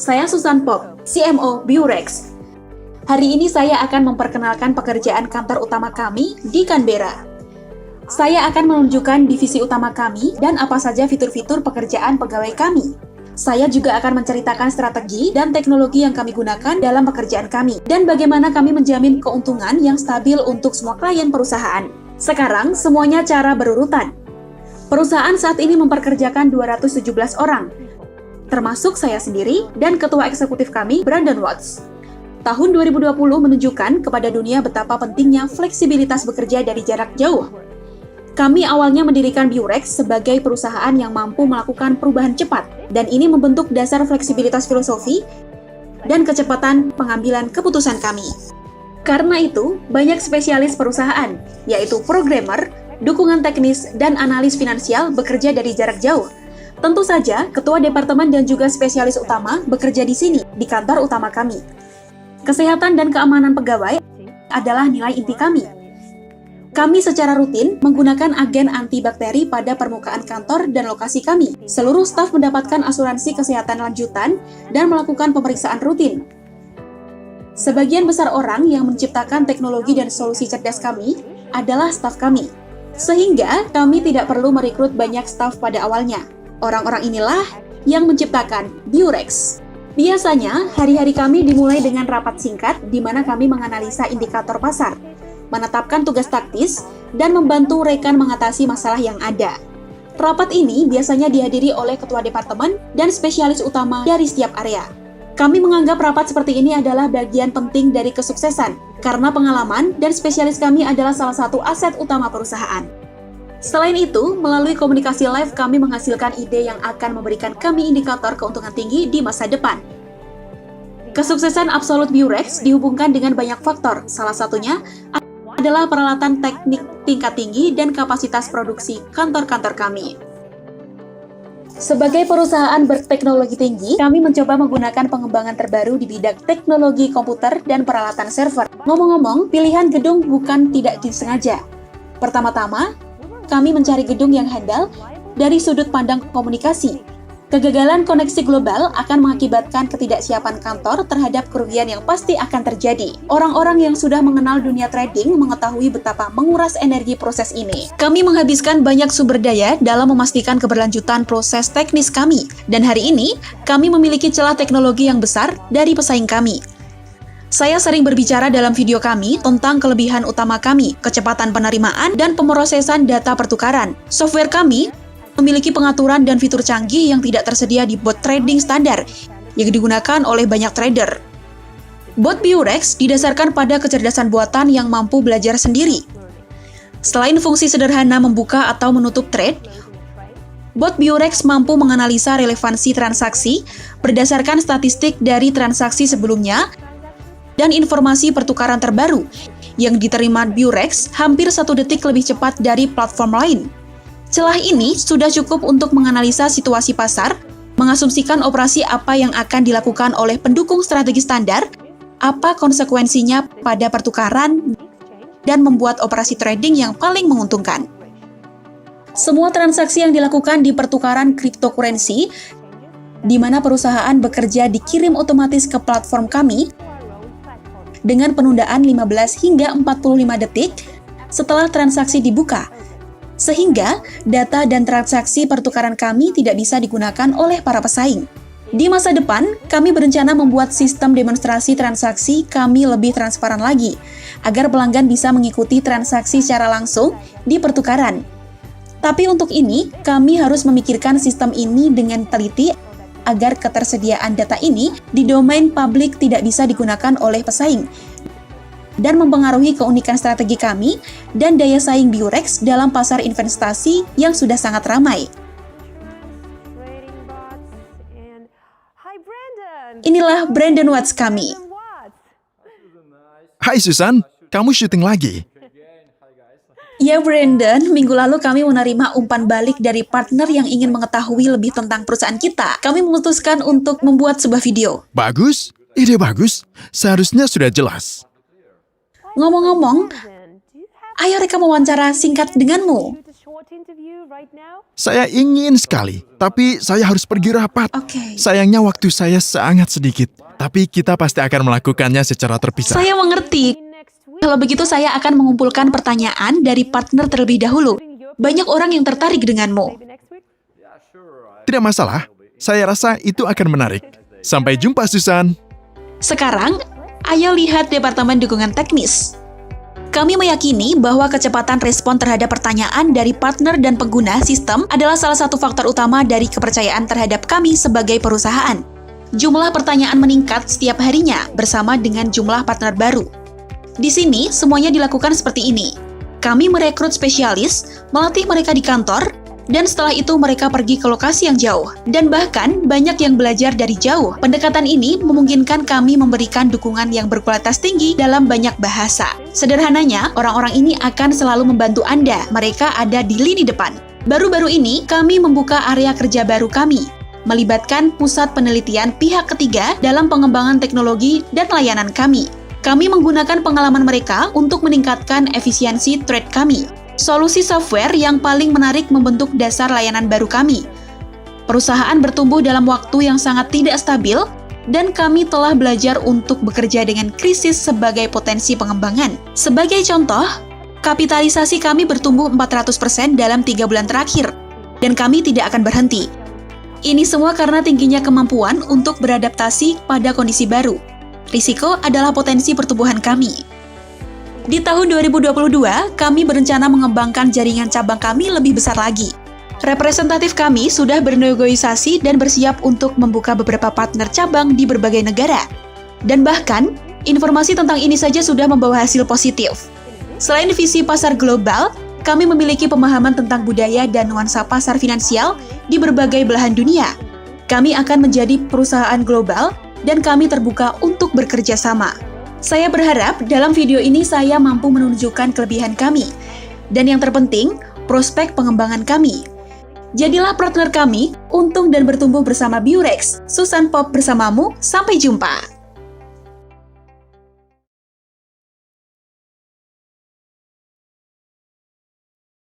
Saya Susan Pop, CMO Biurex. Hari ini saya akan memperkenalkan pekerjaan kantor utama kami di Canberra. Saya akan menunjukkan divisi utama kami dan apa saja fitur-fitur pekerjaan pegawai kami. Saya juga akan menceritakan strategi dan teknologi yang kami gunakan dalam pekerjaan kami dan bagaimana kami menjamin keuntungan yang stabil untuk semua klien perusahaan. Sekarang, semuanya cara berurutan. Perusahaan saat ini memperkerjakan 217 orang, termasuk saya sendiri dan ketua eksekutif kami, Brandon Watts. Tahun 2020 menunjukkan kepada dunia betapa pentingnya fleksibilitas bekerja dari jarak jauh. Kami awalnya mendirikan Biurex sebagai perusahaan yang mampu melakukan perubahan cepat, dan ini membentuk dasar fleksibilitas filosofi dan kecepatan pengambilan keputusan kami. Karena itu, banyak spesialis perusahaan, yaitu programmer, dukungan teknis, dan analis finansial bekerja dari jarak jauh. Tentu saja, ketua departemen dan juga spesialis utama bekerja di sini, di kantor utama kami. Kesehatan dan keamanan pegawai adalah nilai inti kami. Kami secara rutin menggunakan agen antibakteri pada permukaan kantor dan lokasi kami. Seluruh staf mendapatkan asuransi kesehatan lanjutan dan melakukan pemeriksaan rutin. Sebagian besar orang yang menciptakan teknologi dan solusi cerdas kami adalah staf kami. Sehingga kami tidak perlu merekrut banyak staf pada awalnya. Orang-orang inilah yang menciptakan Biurex. Biasanya, hari-hari kami dimulai dengan rapat singkat di mana kami menganalisa indikator pasar, menetapkan tugas taktis, dan membantu rekan mengatasi masalah yang ada. Rapat ini biasanya dihadiri oleh ketua departemen dan spesialis utama dari setiap area. Kami menganggap rapat seperti ini adalah bagian penting dari kesuksesan, karena pengalaman dan spesialis kami adalah salah satu aset utama perusahaan. Selain itu, melalui komunikasi live kami menghasilkan ide yang akan memberikan kami indikator keuntungan tinggi di masa depan. Kesuksesan absolut Biurex dihubungkan dengan banyak faktor, salah satunya adalah peralatan teknik tingkat tinggi dan kapasitas produksi kantor-kantor kami. Sebagai perusahaan berteknologi tinggi, kami mencoba menggunakan pengembangan terbaru di bidang teknologi komputer dan peralatan server. Ngomong-ngomong, pilihan gedung bukan tidak disengaja. Pertama-tama, kami mencari gedung yang handal dari sudut pandang komunikasi. Kegagalan koneksi global akan mengakibatkan ketidaksiapan kantor terhadap kerugian yang pasti akan terjadi. Orang-orang yang sudah mengenal dunia trading mengetahui betapa menguras energi proses ini. Kami menghabiskan banyak sumber daya dalam memastikan keberlanjutan proses teknis kami. Dan hari ini, kami memiliki celah teknologi yang besar dari pesaing kami. Saya sering berbicara dalam video kami tentang kelebihan utama kami, kecepatan penerimaan, dan pemrosesan data pertukaran. Software kami memiliki pengaturan dan fitur canggih yang tidak tersedia di bot trading standar yang digunakan oleh banyak trader. Bot Biurex didasarkan pada kecerdasan buatan yang mampu belajar sendiri. Selain fungsi sederhana membuka atau menutup trade, bot Biurex mampu menganalisa relevansi transaksi berdasarkan statistik dari transaksi sebelumnya dan informasi pertukaran terbaru yang diterima Biurex hampir 1 detik lebih cepat dari platform lain. Celah ini sudah cukup untuk menganalisa situasi pasar, mengasumsikan operasi apa yang akan dilakukan oleh pendukung strategi standar, apa konsekuensinya pada pertukaran, dan membuat operasi trading yang paling menguntungkan. Semua transaksi yang dilakukan di pertukaran cryptocurrency, di mana perusahaan bekerja dikirim otomatis ke platform kami, dengan penundaan 15 hingga 45 detik setelah transaksi dibuka, sehingga data dan transaksi pertukaran kami tidak bisa digunakan oleh para pesaing. Di masa depan, kami berencana membuat sistem demonstrasi transaksi kami lebih transparan lagi, agar pelanggan bisa mengikuti transaksi secara langsung di pertukaran. Tapi untuk ini, kami harus memikirkan sistem ini dengan teliti agar ketersediaan data ini di domain publik tidak bisa digunakan oleh pesaing dan mempengaruhi keunikan strategi kami dan daya saing Biurex dalam pasar investasi yang sudah sangat ramai. Inilah Brandon Watts kami. Hai Susan, kamu syuting lagi? Ya Brandon, minggu lalu kami menerima umpan balik dari partner yang ingin mengetahui lebih tentang perusahaan kita. Kami memutuskan untuk membuat sebuah video. Bagus, ide bagus. Seharusnya sudah jelas. Ngomong-ngomong, Ayo reka wawancara singkat denganmu. Saya ingin sekali, tapi saya harus pergi rapat. Oke. Sayangnya waktu saya sangat sedikit, tapi kita pasti akan melakukannya secara terpisah. Saya mengerti. Kalau begitu saya akan mengumpulkan pertanyaan dari partner terlebih dahulu. Banyak orang yang tertarik denganmu. Tidak masalah, saya rasa itu akan menarik. Sampai jumpa, Susan. Sekarang, ayo lihat Departemen Dukungan Teknis. Kami meyakini bahwa kecepatan respon terhadap pertanyaan dari partner dan pengguna sistem adalah salah satu faktor utama dari kepercayaan terhadap kami sebagai perusahaan. Jumlah pertanyaan meningkat setiap harinya bersama dengan jumlah partner baru. Di sini, semuanya dilakukan seperti ini. Kami merekrut spesialis, melatih mereka di kantor, dan setelah itu mereka pergi ke lokasi yang jauh. Dan bahkan banyak yang belajar dari jauh. Pendekatan ini memungkinkan kami memberikan dukungan yang berkualitas tinggi dalam banyak bahasa. Sederhananya, orang-orang ini akan selalu membantu Anda. Mereka ada di lini depan. Baru-baru ini, kami membuka area kerja baru kami, melibatkan pusat penelitian pihak ketiga dalam pengembangan teknologi dan layanan kami. Kami menggunakan pengalaman mereka untuk meningkatkan efisiensi trade kami. Solusi software yang paling menarik membentuk dasar layanan baru kami. Perusahaan bertumbuh dalam waktu yang sangat tidak stabil, dan kami telah belajar untuk bekerja dengan krisis sebagai potensi pengembangan. Sebagai contoh, kapitalisasi kami bertumbuh 400% dalam 3 bulan terakhir, dan kami tidak akan berhenti. Ini semua karena tingginya kemampuan untuk beradaptasi pada kondisi baru. Risiko adalah potensi pertumbuhan kami. Di tahun 2022, kami berencana mengembangkan jaringan cabang kami lebih besar lagi. Representatif kami sudah bernegosiasi dan bersiap untuk membuka beberapa partner cabang di berbagai negara. Dan bahkan, informasi tentang ini saja sudah membawa hasil positif. Selain visi pasar global, kami memiliki pemahaman tentang budaya dan nuansa pasar finansial di berbagai belahan dunia. Kami akan menjadi perusahaan global dan kami terbuka untuk bekerja sama. Saya berharap dalam video ini saya mampu menunjukkan kelebihan kami, dan yang terpenting, prospek pengembangan kami. Jadilah partner kami, untung dan bertumbuh bersama Biurex. Susan Pop bersamamu, sampai jumpa!